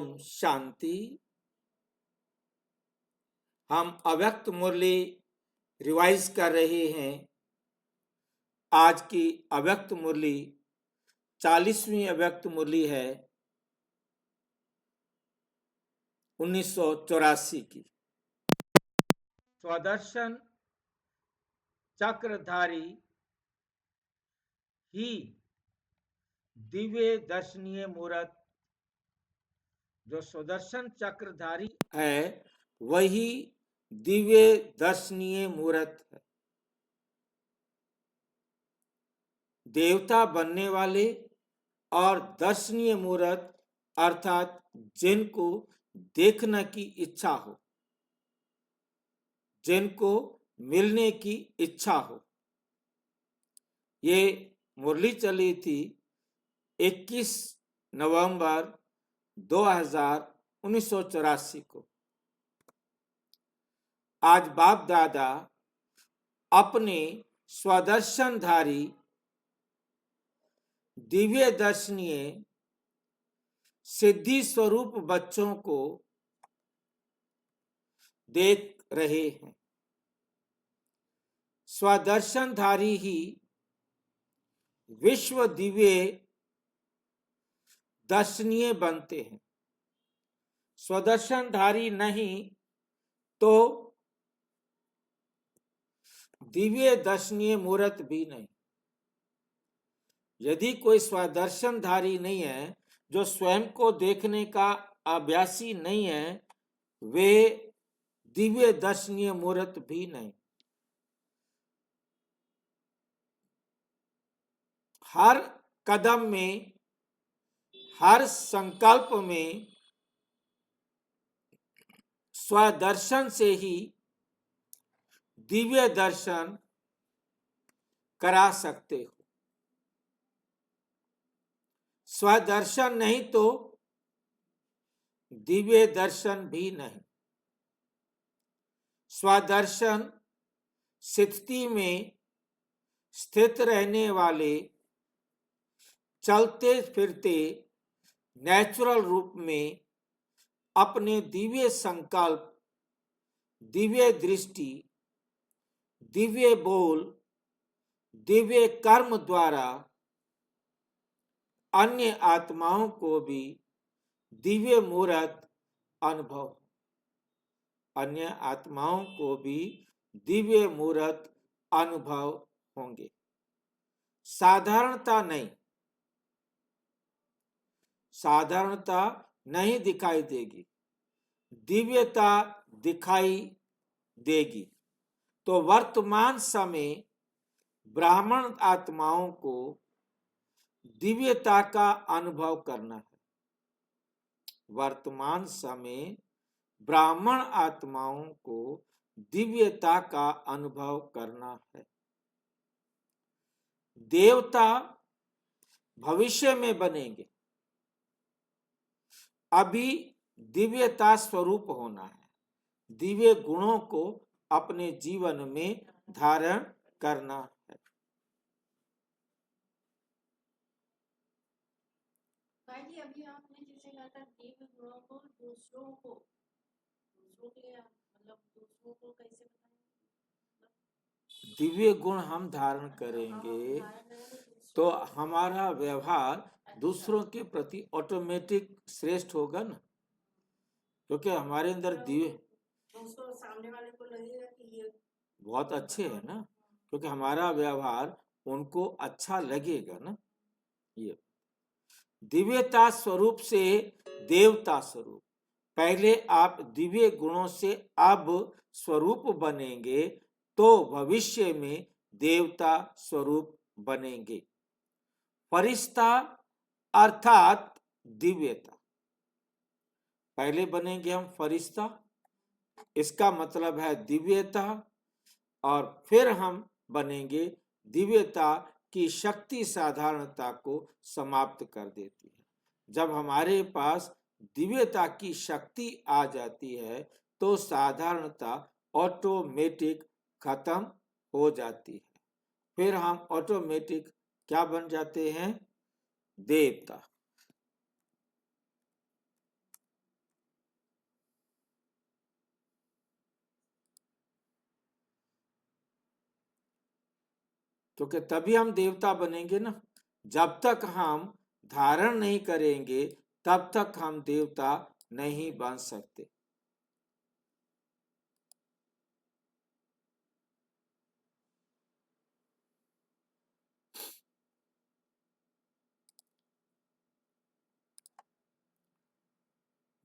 ओम शांति। हम अव्यक्त मुरली रिवाइज कर रहे हैं। आज की अव्यक्त मुरली 40वीं अव्यक्त मुरली है 1984 की। स्वदर्शन चक्रधारी ही दिव्य दर्शनीय मूर्त, जो स्वदर्शन चक्रधारी है वही दिव्य दर्शनीय मूर्त है। देवता बनने वाले और दर्शनीय मूर्त अर्थात जिनको देखने की इच्छा हो, जिनको मिलने की इच्छा हो। ये मुरली चली थी 21 नवंबर 1984 को। आज बाप दादा अपने स्वदर्शनधारी दिव्य दर्शनीय सिद्धि स्वरूप बच्चों को देख रहे हैं। स्वदर्शनधारी ही विश्व दिव्य दर्शनीय बनते हैं। स्वदर्शनधारी नहीं तो दिव्य दर्शनीय मूर्त भी नहीं। यदि कोई स्वदर्शनधारी नहीं है, जो स्वयं को देखने का अभ्यासी नहीं है, वे दिव्य दर्शनीय मूर्त भी नहीं। हर कदम में, हर संकल्प में स्वदर्शन से ही दिव्य दर्शन करा सकते हो। स्वदर्शन नहीं तो दिव्य दर्शन भी नहीं। स्वदर्शन स्थिति में स्थित रहने वाले, चलते फिरते नेचुरल रूप में अपने दिव्य संकल्प, दिव्य दृष्टि, दिव्य बोल, दिव्य कर्म द्वारा अन्य आत्माओं को भी दिव्य मूर्त अनुभव, अन्य आत्माओं को भी दिव्य मूर्त अनुभव होंगे। साधारणता नहीं, साधारणता नहीं दिखाई देगी, दिव्यता दिखाई देगी। तो वर्तमान समय ब्राह्मण आत्माओं को दिव्यता का अनुभव करना है। वर्तमान समय ब्राह्मण आत्माओं को दिव्यता का अनुभव करना है। देवता भविष्य में बनेंगे, अभी दिव्यता स्वरूप होना है। दिव्य गुणों को अपने जीवन में धारण करना है। अभी आपने जैसे कहा था दिव्य गुणों को दूसरों के लिए, मतलब दूसरों को कैसे बताएं? दिव्य गुण हम धारण करेंगे तो हमारा व्यवहार दूसरों के प्रति ऑटोमेटिक श्रेष्ठ होगा ना, क्योंकि हमारे अंदर दिव्य सामने वाले को लगेगा कि ये बहुत अच्छे है ना, क्योंकि हमारा व्यवहार उनको अच्छा लगेगा ना। ये दिव्यता स्वरूप से देवता स्वरूप, पहले आप दिव्य गुणों से अब स्वरूप बनेंगे तो भविष्य में देवता स्वरूप बनेंगे। फरिश्ता अर्थात दिव्यता, पहले बनेंगे हम फरिश्ता, इसका मतलब है दिव्यता, और फिर हम बनेंगे दिव्यता की शक्ति साधारणता को समाप्त कर देती है। जब हमारे पास दिव्यता की शक्ति आ जाती है तो साधारणता ऑटोमेटिक खत्म हो जाती है। फिर हम ऑटोमेटिक क्या बन जाते हैं? देवता। क्योंकि तभी हम देवता बनेंगे ना। जब तक हम धारण नहीं करेंगे तब तक हम देवता नहीं बन सकते।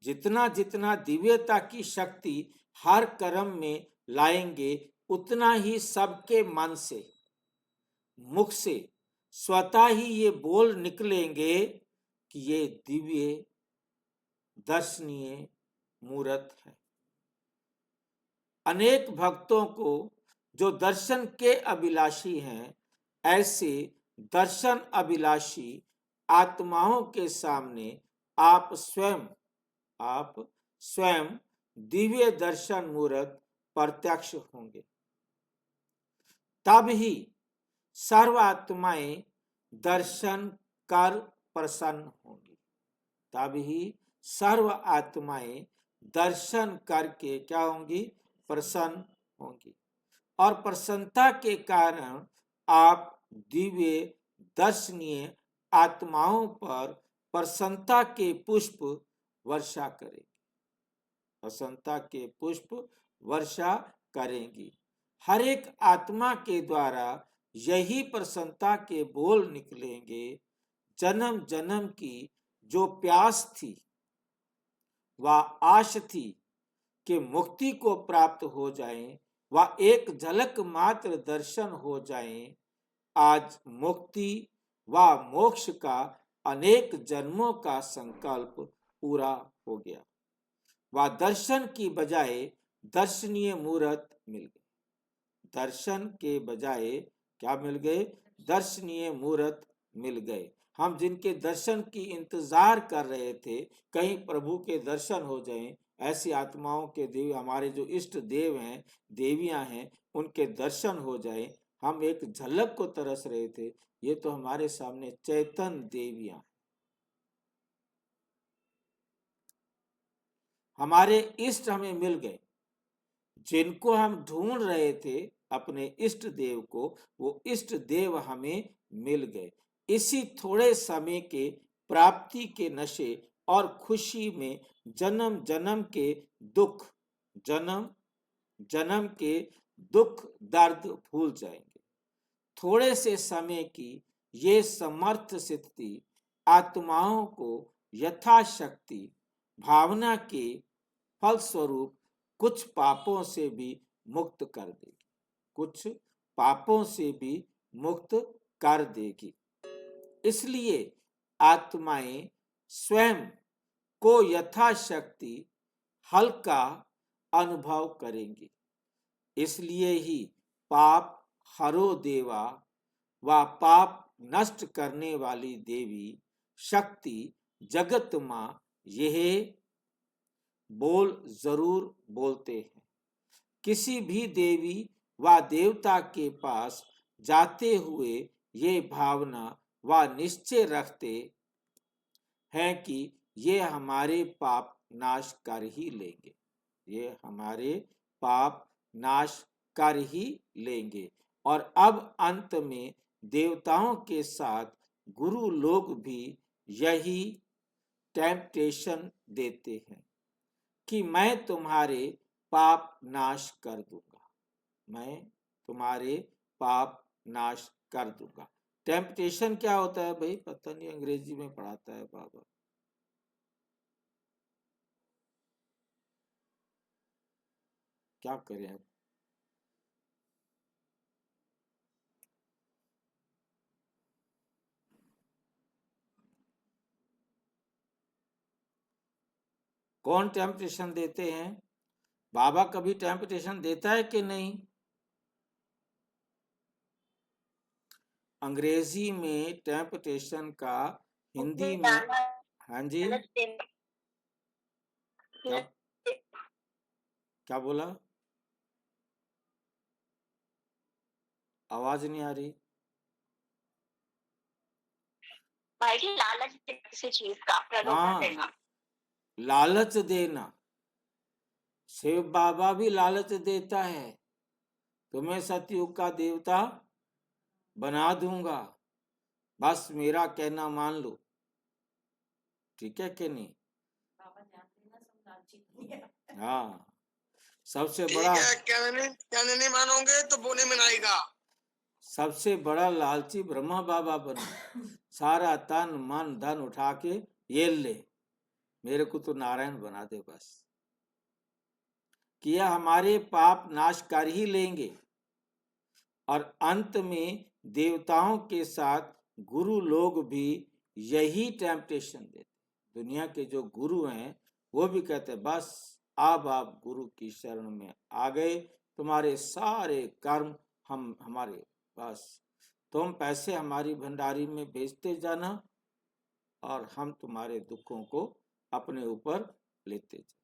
जितना जितना दिव्यता की शक्ति हर कर्म में लाएंगे उतना ही सबके मन से, मुख से स्वतः ही ये बोल निकलेंगे कि ये दिव्य दर्शनीय मूर्त है। अनेक भक्तों को जो दर्शन के अभिलाषी हैं, ऐसे दर्शन अभिलाषी आत्माओं के सामने आप स्वयं दिव्य दर्शन मूर्त प्रत्यक्ष होंगे। तब ही सर्व आत्माएं दर्शन कर प्रसन्न होंगी। तब ही सर्व आत्माएं दर्शन करके क्या होंगी? प्रसन्न होंगी। और प्रसन्नता के कारण आप दिव्य दर्शनीय आत्माओं पर प्रसन्नता के पुष्प वर्षा करेंगे। प्रसन्नता के पुष्प वर्षा करेंगी। हर एक आत्मा के द्वारा यही प्रसन्नता के बोल निकलेंगे। जन्म जन्म की जो प्यास थी व आश थी कि मुक्ति को प्राप्त हो जाएं, व एक झलक मात्र दर्शन हो जाएं, आज मुक्ति व मोक्ष का अनेक जन्मों का संकल्प पूरा हो गया। वह दर्शन की बजाय दर्शनीय मूर्त मिल गए। दर्शन के बजाय क्या मिल गए? दर्शनीय मूर्त मिल गए। हम जिनके दर्शन की इंतजार कर रहे थे, कहीं प्रभु के दर्शन हो जाएं, ऐसी आत्माओं के देव, हमारे जो इष्ट देव हैं, देवियां हैं, उनके दर्शन हो जाएं, हम एक झलक को तरस रहे थे। ये तो हमारे सामने चैतन्य देवियां, हमारे इष्ट हमें मिल गए। जिनको हम ढूंढ रहे थे अपने इष्ट देव को, वो इष्ट देव हमें मिल गए। इसी थोड़े समय के प्राप्ति के नशे और खुशी में जन्म जन्म के दुख, जन्म जन्म के दुख दर्द भूल जाएंगे। थोड़े से समय की ये समर्थ स्थिति आत्माओं को यथाशक्ति भावना के फलस्वरूप कुछ पापों से भी मुक्त कर देगी। कुछ पापों से भी मुक्त कर देगी। इसलिए आत्माएं स्वयं को यथाशक्ति हल्का अनुभव करेंगी। इसलिए ही पाप हरो देवा व पाप नष्ट करने वाली देवी शक्ति जगत मां यह बोल जरूर बोलते हैं। किसी भी देवी व देवता के पास जाते हुए ये भावना व निश्चय रखते हैं कि ये हमारे पाप नाश कर ही लेंगे। ये हमारे पाप नाश कर ही लेंगे। और अब अंत में देवताओं के साथ गुरु लोग भी यही टेम्पटेशन देते हैं कि मैं तुम्हारे पाप नाश कर दूंगा, मैं तुम्हारे पाप नाश कर दूंगा। टेम्पटेशन क्या होता है भाई? पता नहीं, अंग्रेजी में पढ़ाता है बाबा। क्या करें अब? कौन टेम्पटेशन देते हैं? बाबा कभी टेम्पटेशन देता है कि नहीं? अंग्रेजी में टेम्पटेशन का हिंदी में, हाँ जी, क्या क्या बोला? आवाज नहीं आ रही। भाई जी, लालच किसी चीज का प्रलोभन हाँ, देना। लालच देना। शिव बाबा भी लालच देता है। तुम्हें सतयुग का देवता बना दूंगा, बस मेरा कहना मान लो। ठीक है कि नहीं? बाबा जानते हैं ना सब लालची दुनिया है। हाँ, सबसे ठीक बड़ा है, कहने नहीं मानोगे तो बोने में आएगा। सबसे बड़ा लालची ब्रह्मा बाबा बना, सारा तन मन धन उठा के ये ले, मेरे को तो नारायण बना दे बस। किया हमारे पाप नाश कर ही लेंगे, और अंत में देवताओं के साथ गुरु लोग भी यही टेम्पटेशन देते। दुनिया के जो गुरु हैं वो भी कहते हैं बस अब आप गुरु की शरण में आ गए, तुम्हारे सारे कर्म हमारे, बस तुम पैसे हमारी भंडारी में भेजते जाना और हम तुम्हारे दुखों को अपने ऊपर लेते जाए,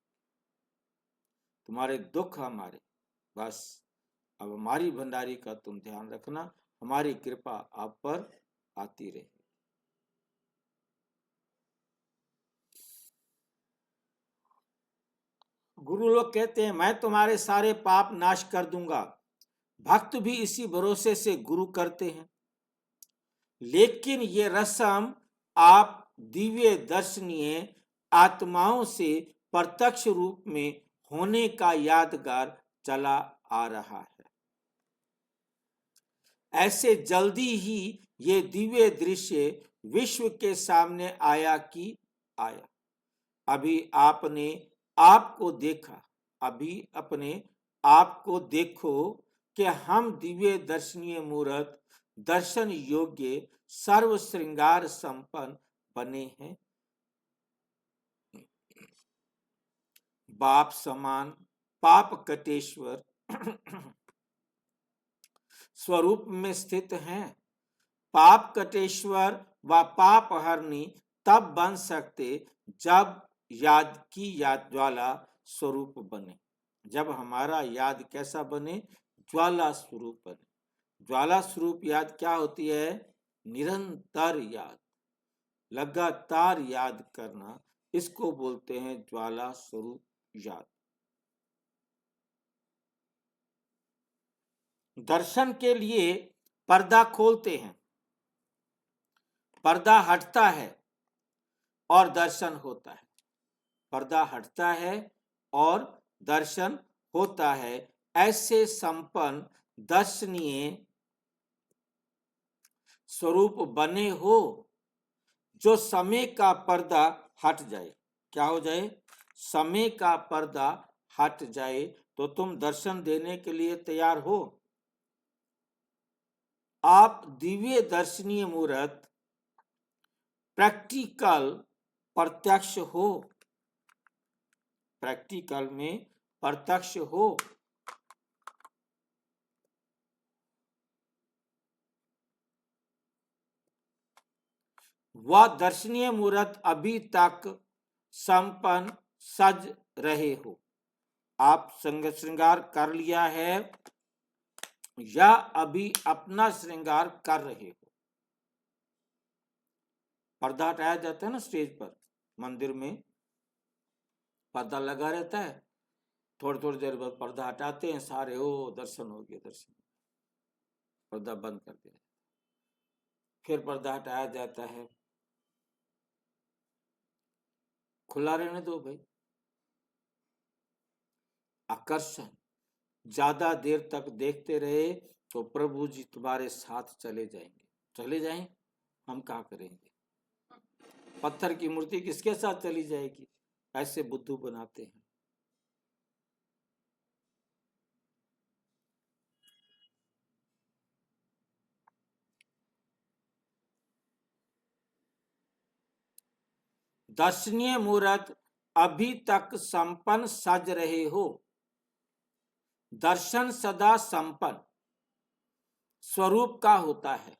तुम्हारे दुख हमारे, बस अब हमारी भंडारी का तुम ध्यान रखना, हमारी कृपा आप पर आती रहे। गुरु लोग कहते हैं मैं तुम्हारे सारे पाप नाश कर दूंगा। भक्त भी इसी भरोसे से गुरु करते हैं, लेकिन ये रस्म आप दिव्य दर्शनीय आत्माओं से प्रत्यक्ष रूप में होने का यादगार चला आ रहा है। ऐसे जल्दी ही ये दिव्य दृश्य विश्व के सामने आया कि आया। अभी आपने आपको देखा, अभी अपने आप को देखो कि हम दिव्य दर्शनीय मूर्त दर्शन योग्य सर्व श्रृंगार संपन्न बने हैं। बाप समान पाप कटेश्वर स्वरूप में स्थित हैं। पाप कटेश्वर व पाप हरणी तब बन सकते जब याद की याद ज्वाला स्वरूप बने। जब हमारा याद कैसा बने? ज्वाला स्वरूप बने। ज्वाला स्वरूप याद क्या होती है? निरंतर याद, लगातार याद करना, इसको बोलते हैं ज्वाला स्वरूप याद। दर्शन के लिए पर्दा खोलते हैं, पर्दा हटता है और दर्शन होता है। पर्दा हटता है और दर्शन होता है। ऐसे संपन्न दर्शनीय स्वरूप बने हो जो समय का पर्दा हट जाए। क्या हो जाए? समय का पर्दा हट जाए तो तुम दर्शन देने के लिए तैयार हो। आप दिव्य दर्शनीय मूर्त प्रैक्टिकल प्रत्यक्ष हो, प्रैक्टिकल में प्रत्यक्ष हो। वह दर्शनीय मूर्त अभी तक संपन्न सज रहे हो। आप संग श्रृंगार कर लिया है या अभी अपना श्रृंगार कर रहे हो। पर्दा हटाया जाता है ना स्टेज पर, मंदिर में पर्दा लगा रहता है, थोड़ी थोड़ी देर बाद पर्दा हटाते हैं सारे, ओ दर्शन हो गया, दर्शन, पर्दा बंद कर दिया, फिर पर्दा हटाया जाता है। खुला रहने दो भाई। आकर्षण ज्यादा देर तक देखते रहे तो प्रभु जी तुम्हारे साथ चले जाएंगे। चले जाएं, हम क्या करेंगे? पत्थर की मूर्ति किसके साथ चली जाएगी? ऐसे बुद्धू बनाते हैं। दर्शनीय मूर्त अभी तक संपन्न सज रहे हो। दर्शन सदा संपन्न स्वरूप का होता है,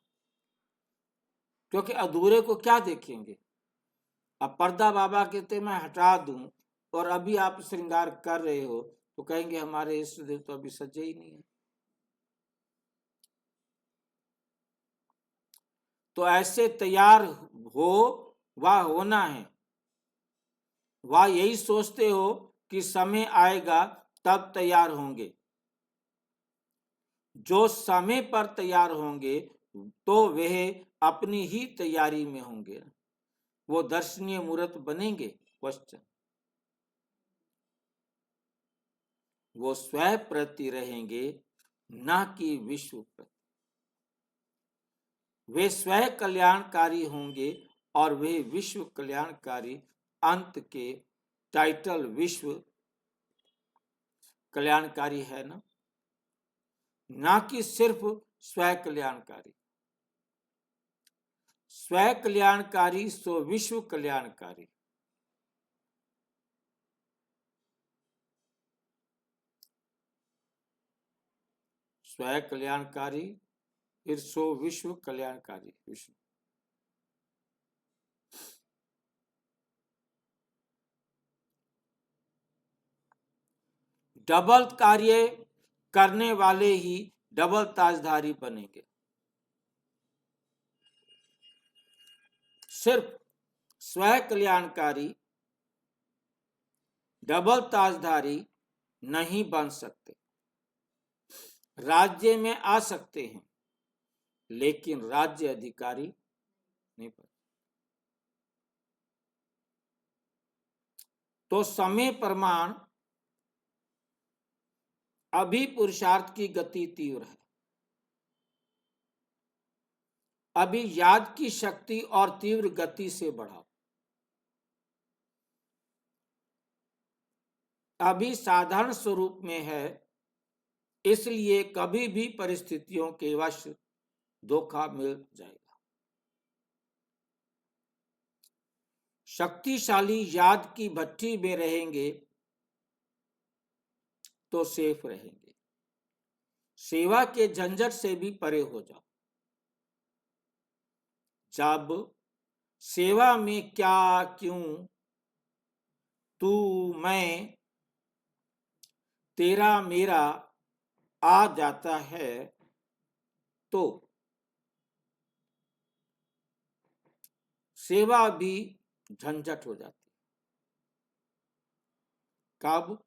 क्योंकि अधूरे को क्या देखेंगे? अब पर्दा बाबा कहते मैं हटा दूं और अभी आप श्रृंगार कर रहे हो तो कहेंगे हमारे इष्ट देव तो अभी सजे ही नहीं है। तो ऐसे तैयार हो वह होना है। वह यही सोचते हो कि समय आएगा तब तैयार होंगे। जो समय पर तैयार होंगे तो वह अपनी ही तैयारी में होंगे, वो दर्शनीय मूर्त बनेंगे। क्वेश्चन, वो स्वयं प्रति रहेंगे न कि विश्व प्रति। वे स्वयं कल्याणकारी होंगे और वे विश्व कल्याणकारी। अंत के टाइटल विश्व कल्याणकारी है ना कि सिर्फ स्वयं कल्याणकारी। स्वयं कल्याणकारी सो विश्व कल्याणकारी। स्वयं कल्याणकारी फिर सो विश्व कल्याणकारी। विश्व डबल कार्य करने वाले ही डबल ताजधारी बनेंगे। सिर्फ स्वयं कल्याणकारी डबल ताजधारी नहीं बन सकते। राज्य में आ सकते हैं लेकिन राज्य अधिकारी नहीं बन। तो समय प्रमाण अभी पुरुषार्थ की गति तीव्र है। अभी याद की शक्ति और तीव्र गति से बढ़ाओ। अभी साधारण स्वरूप में है, इसलिए कभी भी परिस्थितियों के वश धोखा मिल जाएगा। शक्तिशाली याद की भट्टी में रहेंगे तो सेफ रहेंगे। सेवा के झंझट से भी परे हो जाओ। जब सेवा में क्या, क्यों, तू, मैं, तेरा, मेरा आ जाता है तो सेवा भी झंझट हो जाती है। कब?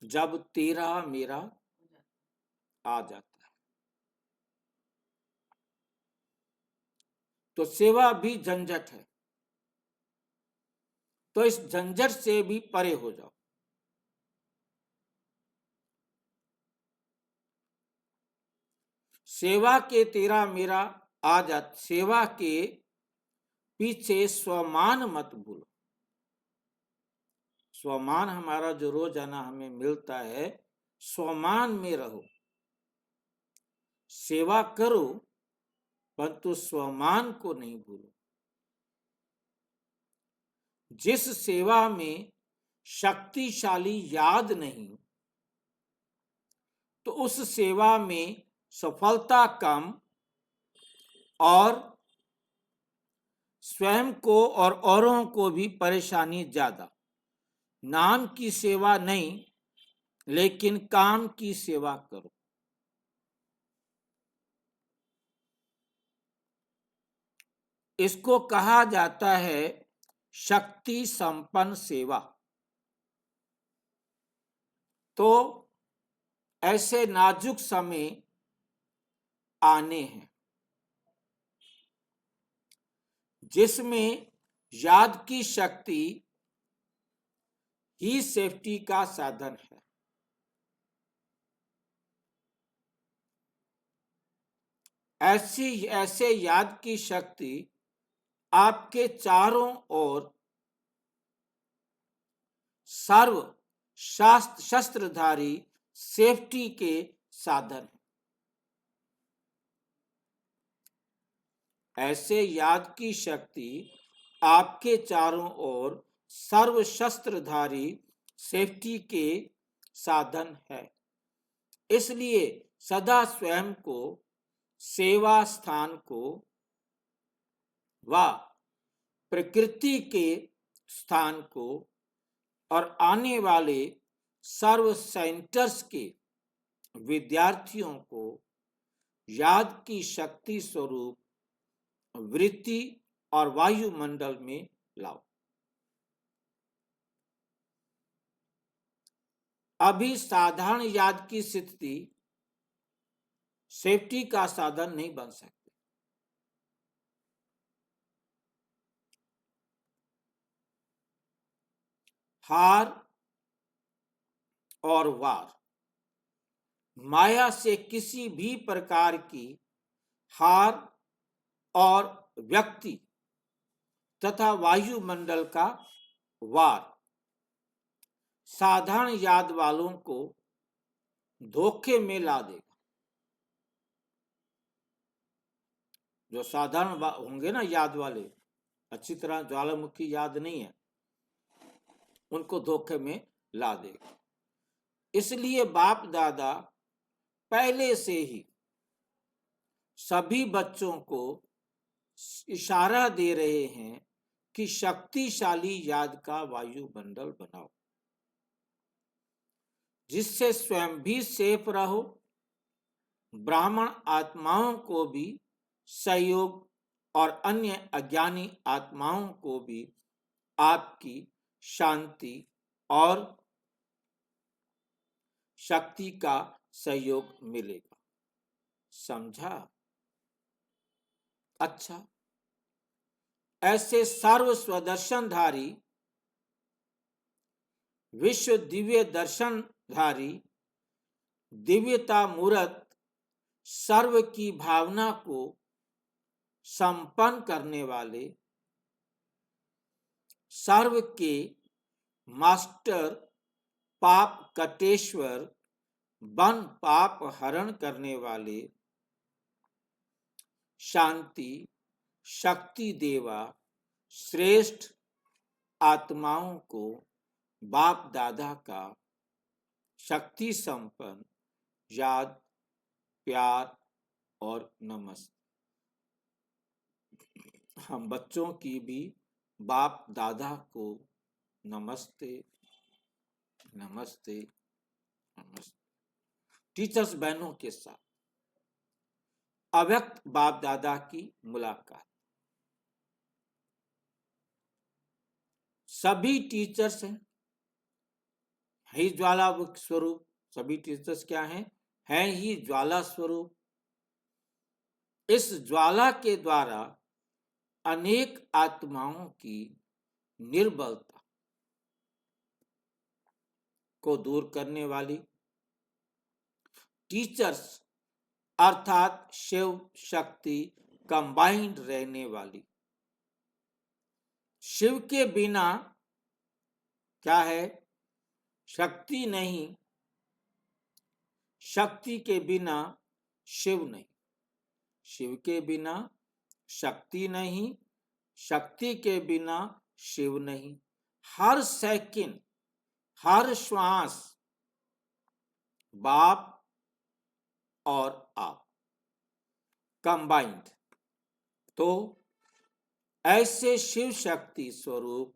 जब तेरा मेरा आ जाता है तो सेवा भी झंझट है। तो इस झंझट से भी परे हो जाओ। सेवा के तेरा मेरा आ जाता, सेवा के पीछे स्वमान मत भूलो। स्वमान हमारा जो रोजाना हमें मिलता है, स्वमान में रहो। सेवा करो परंतु स्वमान को नहीं भूलो। जिस सेवा में शक्तिशाली याद नहीं, तो उस सेवा में सफलता कम और स्वयं को और औरों को भी परेशानी ज्यादा। नाम की सेवा नहीं लेकिन काम की सेवा करो। इसको कहा जाता है शक्ति संपन्न सेवा। तो ऐसे नाजुक समय आने हैं जिसमें याद की शक्ति ही सेफ्टी का साधन है। ऐसे याद की शक्ति आपके चारों ओर सर्व शस्त्रधारी सेफ्टी के साधन है। ऐसे याद की शक्ति आपके चारों ओर सर्व शस्त्रधारी सेफ्टी के साधन है। इसलिए सदा स्वयं को, सेवा स्थान को व प्रकृति के स्थान को और आने वाले सर्व सेंटर्स के विद्यार्थियों को याद की शक्ति स्वरूप वृत्ति और वायुमंडल में लाओ। अभी साधारण याद की स्थिति सेफ्टी का साधन नहीं बन सकते। हार और वार, माया से किसी भी प्रकार की हार और व्यक्ति तथा वायुमंडल का वार साधारण याद वालों को धोखे में ला देगा। जो साधारण होंगे ना याद वाले, अच्छी तरह ज्वालामुखी याद नहीं है, उनको धोखे में ला देगा। इसलिए बाप दादा पहले से ही सभी बच्चों को इशारा दे रहे हैं कि शक्तिशाली याद का वायुमंडल बनाओ, जिससे स्वयं भी सेफ रहो, ब्राह्मण आत्माओं को भी सहयोग और अन्य अज्ञानी आत्माओं को भी आपकी शांति और शक्ति का सहयोग मिलेगा। समझा? अच्छा, ऐसे सर्व स्वदर्शनधारी, विश्व दिव्य दर्शनधारी, दिव्यता मूर्त, सर्व की भावना को संपन्न करने वाले, सर्व के मास्टर, पाप कटेश्वर, वन पाप हरण करने वाले, शांति शक्ति देवा श्रेष्ठ आत्माओं को बाप दादा का शक्ति संपन्न याद, प्यार और नमस्ते। हम बच्चों की भी बाप दादा को नमस्ते नमस्ते नमस्ते। टीचर्स बहनों के साथ अव्यक्त बाप दादा की मुलाकात। सभी टीचर्स हैं ही ज्वाला स्वरूप। सभी टीचर्स क्या हैं ही ज्वाला स्वरूप। इस ज्वाला के द्वारा अनेक आत्माओं की निर्बलता को दूर करने वाली टीचर्स अर्थात शिव शक्ति कंबाइंड रहने वाली। शिव के बिना क्या है? शक्ति नहीं, शक्ति के बिना शिव नहीं, शिव के बिना शक्ति नहीं, शक्ति के बिना शिव नहीं। हर सेकंड, हर श्वास बाप और आप कंबाइंड। तो ऐसे शिव शक्ति स्वरूप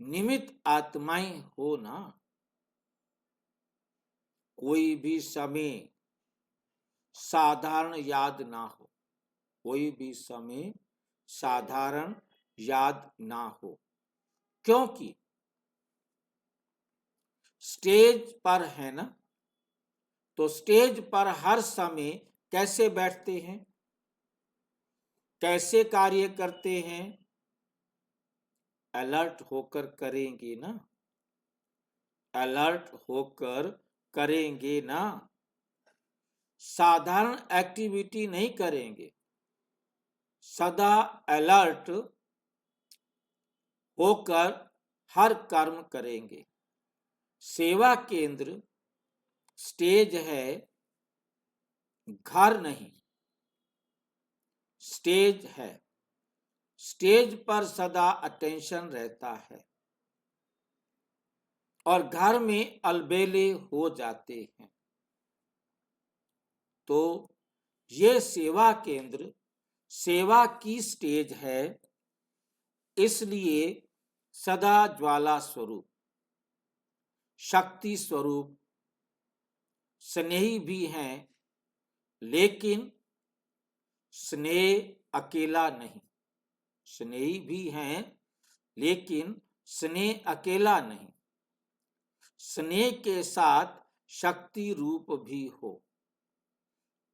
निमित्त आत्माएं हो ना, कोई भी समय साधारण याद ना हो, कोई भी समय साधारण याद ना हो। क्योंकि स्टेज पर है ना, तो स्टेज पर हर समय कैसे बैठते हैं, कैसे कार्य करते हैं? अलर्ट होकर करेंगे ना, अलर्ट होकर करेंगे ना, साधारण एक्टिविटी नहीं करेंगे, सदा अलर्ट होकर हर कर्म करेंगे। सेवा केंद्र स्टेज है, घर नहीं, स्टेज है। स्टेज पर सदा अटेंशन रहता है और घर में अलबेले हो जाते हैं। तो ये सेवा केंद्र सेवा की स्टेज है, इसलिए सदा ज्वाला स्वरूप, शक्ति स्वरूप, स्नेही भी हैं, लेकिन स्नेह अकेला नहीं। स्नेही भी हैं, लेकिन स्नेह अकेला नहीं। स्नेह के साथ शक्ति रूप भी हो।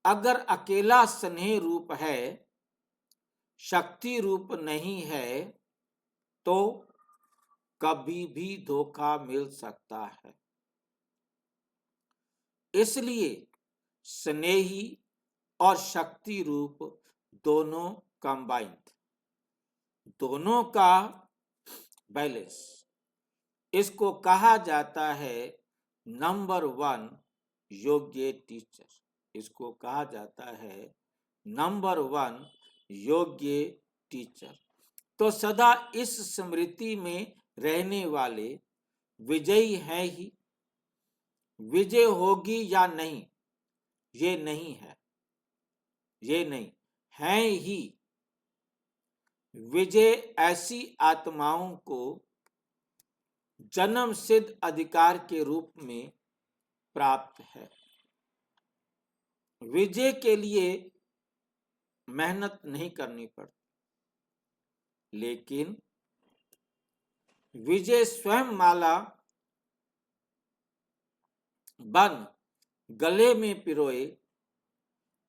अगर अकेला स्नेह रूप है, शक्ति रूप नहीं है, तो कभी भी धोखा मिल सकता है। इसलिए स्नेही और शक्ति रूप दोनों कंबाइंड, दोनों का बैलेंस, इसको कहा जाता है नंबर 1 योग्य टीचर। इसको कहा जाता है नंबर 1 योग्य टीचर। तो सदा इस स्मृति में रहने वाले विजयी हैं ही। विजय होगी या नहीं, ये नहीं है, ये नहीं है ही। विजय ऐसी आत्माओं को जन्म सिद्ध अधिकार के रूप में प्राप्त है। विजय के लिए मेहनत नहीं करनी पड़ती, लेकिन विजय स्वयं माला बन गले में पिरोए,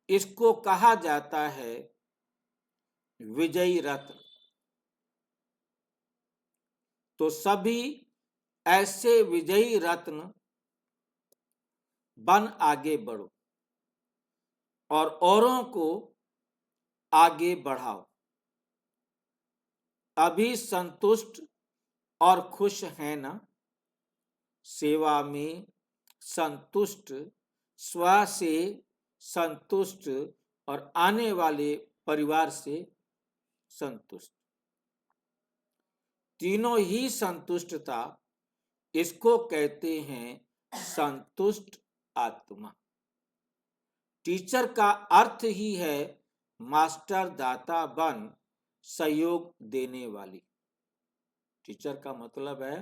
इसको कहा जाता है विजयी रत्न। तो सभी ऐसे विजयी रत्न बन आगे बढ़ो और औरों को आगे बढ़ाओ। अभी संतुष्ट और खुश हैं ना? सेवा में संतुष्ट, स्व से संतुष्ट और आने वाले परिवार से संतुष्ट, तीनों ही संतुष्टता, इसको कहते हैं संतुष्ट आत्मा। टीचर का अर्थ ही है मास्टर दाता बन सहयोग देने वाली। टीचर का मतलब है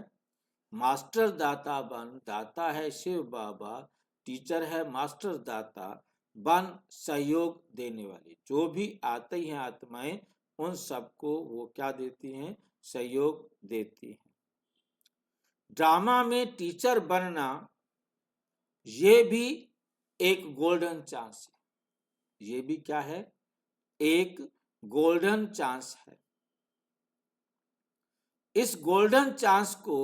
मास्टर दाता बन, दाता है शिव बाबा, टीचर है मास्टर दाता बन सहयोग देने वाली। जो भी आती हैं आत्माएं, उन सबको वो क्या देती हैं? सहयोग देती हैं। ड्रामा में टीचर बनना ये भी एक गोल्डन चांस है। ये भी क्या है? एक गोल्डन चांस है। इस गोल्डन चांस को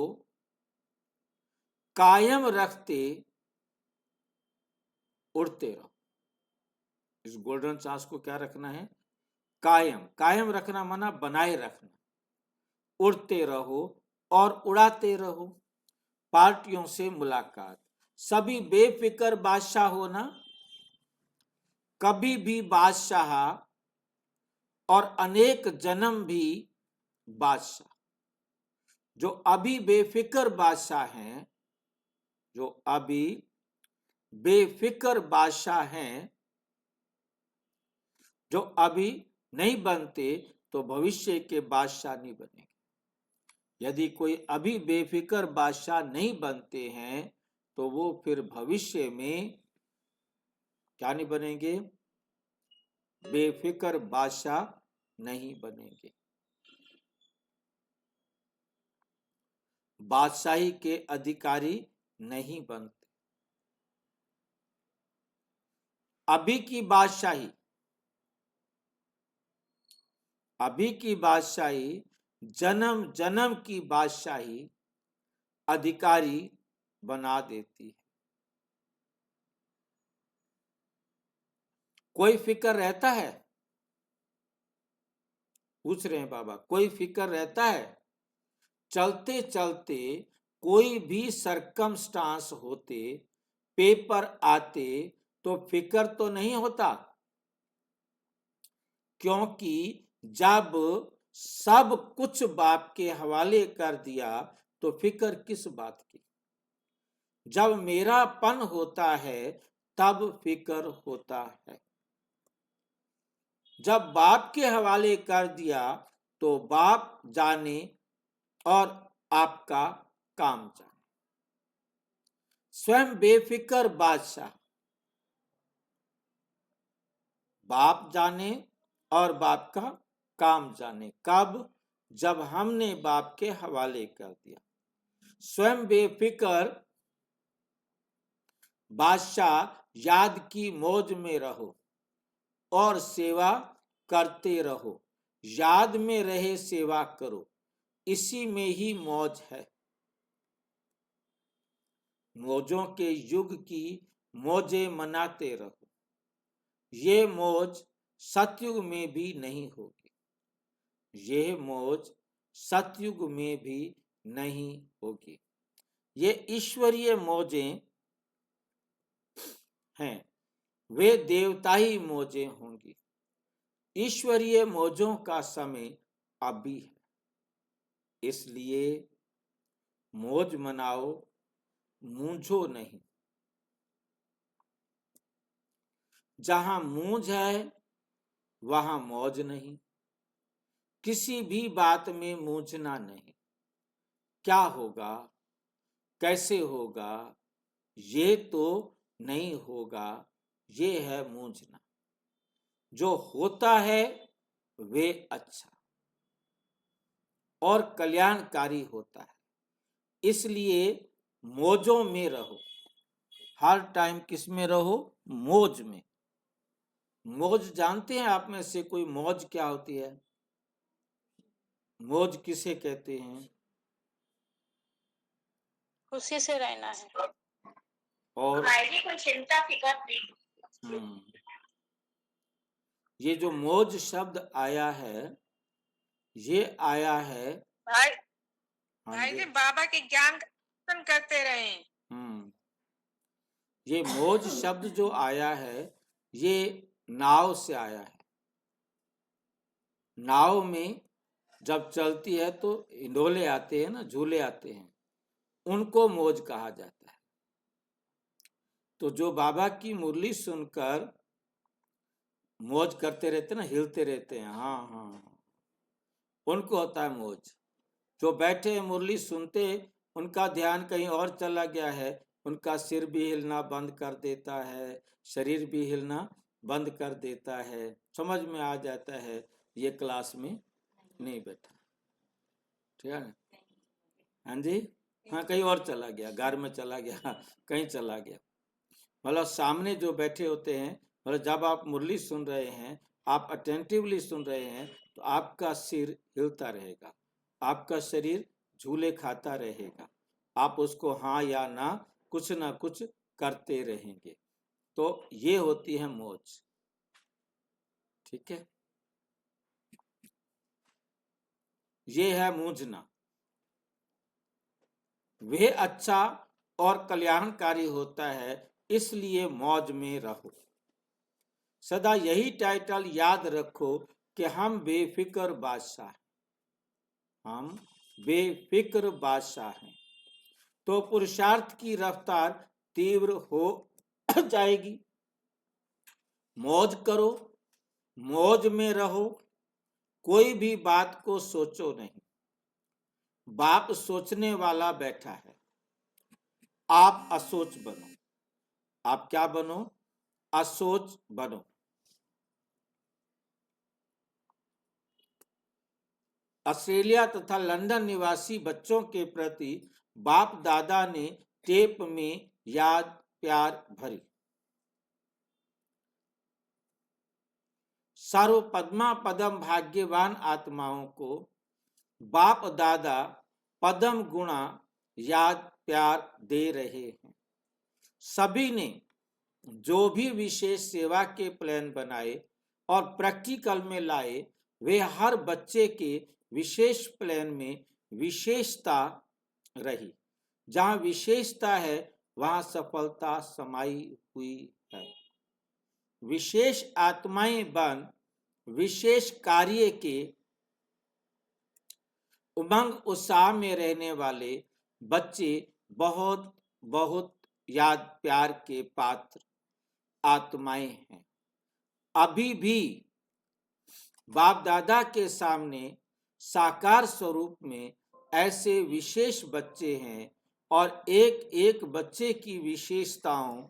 कायम रखते उड़ते रहो। इस गोल्डन चांस को क्या रखना है? कायम। कायम रखना माना बनाए रखना। उड़ते रहो और उड़ाते रहो। पार्टियों से मुलाकात, सभी बेफिक्र बादशाह हो ना, कभी भी बादशाह और अनेक जन्म भी बादशाह। जो अभी बेफिक्र बादशाह हैं, जो अभी बेफिक्र बादशाह हैं, जो अभी नहीं बनते तो भविष्य के बादशाह नहीं बनेंगे। यदि कोई अभी बेफिक्र बादशाह नहीं बनते हैं तो वो फिर भविष्य में क्या नहीं बनेंगे? बेफिक्र बादशाह नहीं बनेंगे। बादशाही के अधिकारी नहीं बनते। अभी की बादशाही, अभी की बादशाही जन्म जन्म की बादशाही अधिकारी बना देती है। कोई फिक्र रहता है? पूछ रहे हैं बाबा, कोई फिक्र रहता है? चलते चलते कोई भी सरकमस्टांस होते, पेपर आते तो फिक्र तो नहीं होता, क्योंकि जब सब कुछ बाप के हवाले कर दिया तो फिक्र किस बात की? जब मेरापन होता है तब फिक्र होता है। जब बाप के हवाले कर दिया तो बाप जाने और आपका काम जाने। स्वयं बेफिक्र बादशाह, बाप जाने और बाप का काम जाने। कब? जब हमने बाप के हवाले कर दिया। स्वयं बेफिक्र बादशाह याद की मौज में रहो। और सेवा करते रहो, याद में रहे सेवा करो, इसी में ही मौज है। मौजों के युग की मौजें मनाते रहो, ये मौज सतयुग में भी नहीं होगी, ये मौज सतयुग में भी नहीं होगी। ये ईश्वरीय मौजें हैं, वे देवताई मौजें होंगी। ईश्वरीय मौजों का समय अभी है, इसलिए मौज मनाओ, मूंझो नहीं। जहां मूंझ है वहां मौज नहीं। किसी भी बात में मूंझना नहीं। क्या होगा, कैसे होगा, ये तो नहीं होगा, ये है मूंझना। जो होता है वे अच्छा और कल्याणकारी होता है, इसलिए मौजों में रहो। हर टाइम किस में रहो? मौज में। मौज जानते हैं आप में से कोई मौज क्या होती है? मौज किसे कहते हैं? खुशी से रहना है। और भाई जी कोई चिंता फिकर नहीं। ये जो मौज शब्द आया है, ये आया है भाई हाँ भाई जी, जी बाबा के ज्ञान का दर्शन करते रहे। ये मौज शब्द जो आया है, ये नाव से आया है। नाव में जब चलती है तो इंडोले आते हैं ना, झूले आते हैं, उनको मौज कहा जाता है। तो जो बाबा की मुरली सुनकर मौज करते रहते ना, हिलते रहते हैं, हाँ हाँ हाँ, उनको होता है मौज। जो बैठे हैं मुरली सुनते, उनका ध्यान कहीं और चला गया है, उनका सिर भी हिलना बंद कर देता है, शरीर भी हिलना बंद कर देता है, समझ में आ जाता है ये क्लास में नहीं बैठा। ठीक है, हाँ जी, हाँ कहीं और चला गया, घर में चला गया, कहीं चला गया। मतलब सामने जो बैठे होते हैं, मतलब जब आप मुरली सुन रहे हैं, आप अटेंटिवली सुन रहे हैं, तो आपका सिर हिलता रहेगा, आपका शरीर झूले खाता रहेगा, आप उसको हाँ या ना कुछ करते रहेंगे। तो ये होती है मौज। ठीक है, ये है मूंझना। वह अच्छा और कल्याणकारी होता है, इसलिए मौज में रहो। सदा यही टाइटल याद रखो कि हम बेफिक्र बादशाह हैं, हम बेफिक्र बादशाह हैं। तो पुरुषार्थ की रफ्तार तीव्र हो जाएगी। मौज करो, मौज में रहो, कोई भी बात को सोचो नहीं। बाप सोचने वाला बैठा है, आप असोच बनो। आप क्या बनो? असोच बनो। ऑस्ट्रेलिया तथा लंदन निवासी बच्चों के प्रति बाप दादा ने टेप में याद प्यार भरी। सर्व पद्मा पदम भाग्यवान आत्माओं को बाप दादा पदम गुणा याद प्यार दे रहे हैं। सभी ने जो भी विशेष सेवा के प्लान बनाए और प्रैक्टिकल में लाए, वे हर बच्चे के विशेष प्लान में विशेषता रही। जहां विशेषता है वहां सफलता समाई हुई है। विशेष आत्माएं बन विशेष कार्य के उमंग उत्साह में रहने वाले बच्चे बहुत बहुत याद प्यार के पात्र आत्माएं हैं। अभी भी बाप दादा के सामने साकार स्वरूप में ऐसे विशेष बच्चे हैं और एक एक बच्चे की विशेषताओं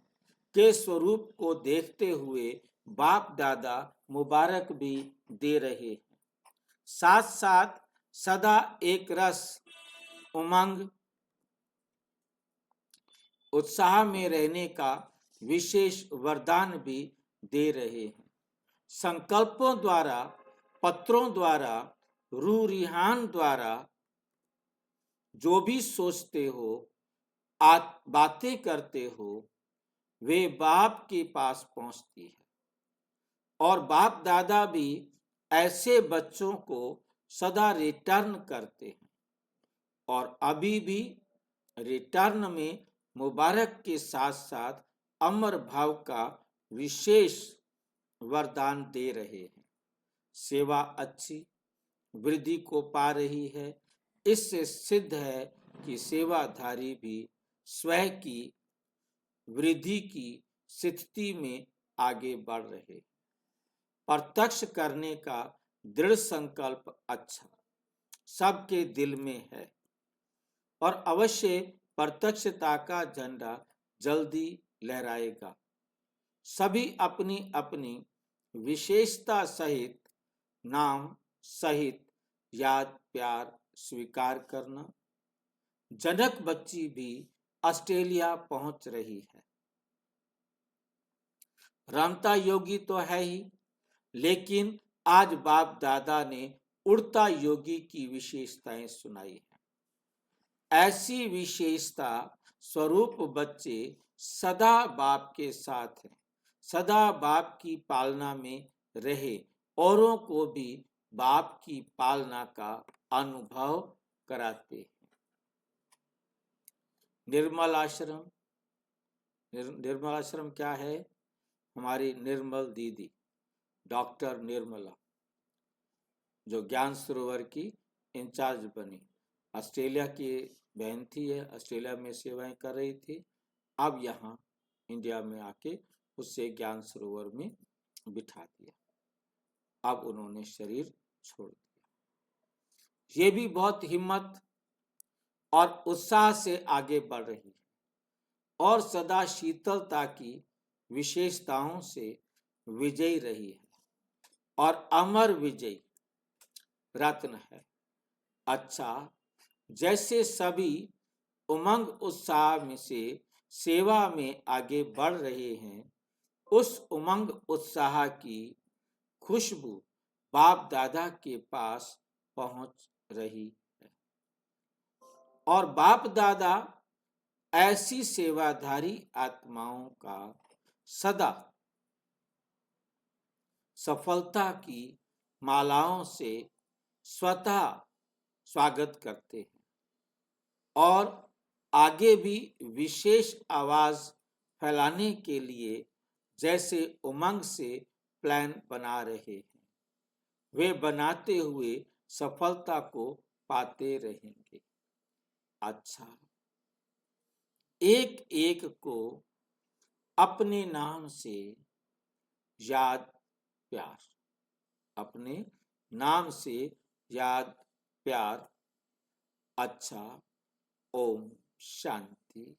के स्वरूप को देखते हुए बाप दादा मुबारक भी दे रहे हैं। साथ साथ सदा एक रस उमंग उत्साह में रहने का विशेष वरदान भी दे रहे हैं। संकल्पों द्वारा, पत्रों द्वारा, रूरिहान द्वारा जो भी सोचते हो, बातें करते हो, वे बाप के पास पहुंचती है। और बाप दादा भी ऐसे बच्चों को सदा रिटर्न करते हैं और अभी भी रिटर्न में मुबारक के साथ साथ अमर भाव का विशेष वरदान दे रहे हैं। सेवा अच्छी वृद्धि को पा रही है। इससे सिद्ध है कि सेवाधारी भी स्वयं की वृद्धि की स्थिति में आगे बढ़ रहे। प्रत्यक्ष करने का दृढ़ संकल्प अच्छा सबके दिल में है और अवश्य प्रत्यक्षता का झंडा जल्दी लहराएगा। सभी अपनी अपनी विशेषता सहित, नाम सहित याद प्यार स्वीकार करना। जनक बच्ची भी ऑस्ट्रेलिया पहुंच रही है। रमता योगी तो है ही, लेकिन आज बाप दादा ने उड़ता योगी की विशेषताएं सुनाई है। ऐसी विशेषता स्वरूप बच्चे सदा बाप के साथ हैं, सदा बाप की पालना में रहे, औरों को भी बाप की पालना का अनुभव कराते हैं। निर्मल आश्रम, निर्मल आश्रम क्या है? हमारी निर्मल दीदी डॉक्टर निर्मला, जो ज्ञान सरोवर की इंचार्ज बनी, ऑस्ट्रेलिया की बहन थी, है ऑस्ट्रेलिया में सेवाएं कर रही थी। अब यहाँ इंडिया में आके उससे ज्ञान सरोवर में बिठा दिया। अब उन्होंने शरीर छोड़ दिया। ये भी बहुत हिम्मत और उत्साह से आगे बढ़ रही है और सदा शीतलता की विशेषताओं से विजयी रही है और अमर विजय रत्न है। अच्छा, जैसे सभी उमंग उत्साह में से सेवा में आगे बढ़ रहे हैं, उस उमंग उत्साह की खुशबू बाप दादा के पास पहुंच रही है और बाप दादा ऐसी सेवाधारी आत्माओं का सदा सफलता की मालाओं से स्वतः स्वागत करते हैं और आगे भी विशेष आवाज फैलाने के लिए जैसे उमंग से प्लान बना रहे हैं, वे बनाते हुए सफलता को पाते रहेंगे। अच्छा, एक एक को अपने नाम से याद प्यार, अपने नाम से याद प्यार। अच्छा, ओम शांति।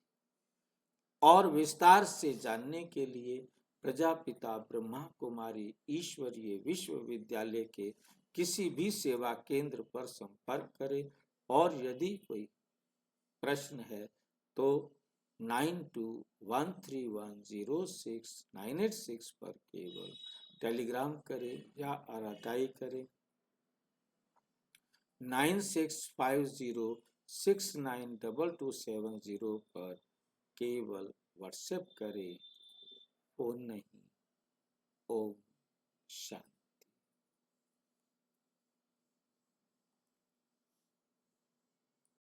और विस्तार से जानने के लिए प्रजापिता ब्रह्मा कुमारी ईश्वरीय विश्वविद्यालय के किसी भी सेवा केंद्र पर संपर्क करें और यदि कोई प्रश्न है तो 9213106986 पर केवल टेलीग्राम करें या आराटाई करें। 9650692270 पर केवल व्हाट्सएप करें, फोन नहीं। ओम शांति।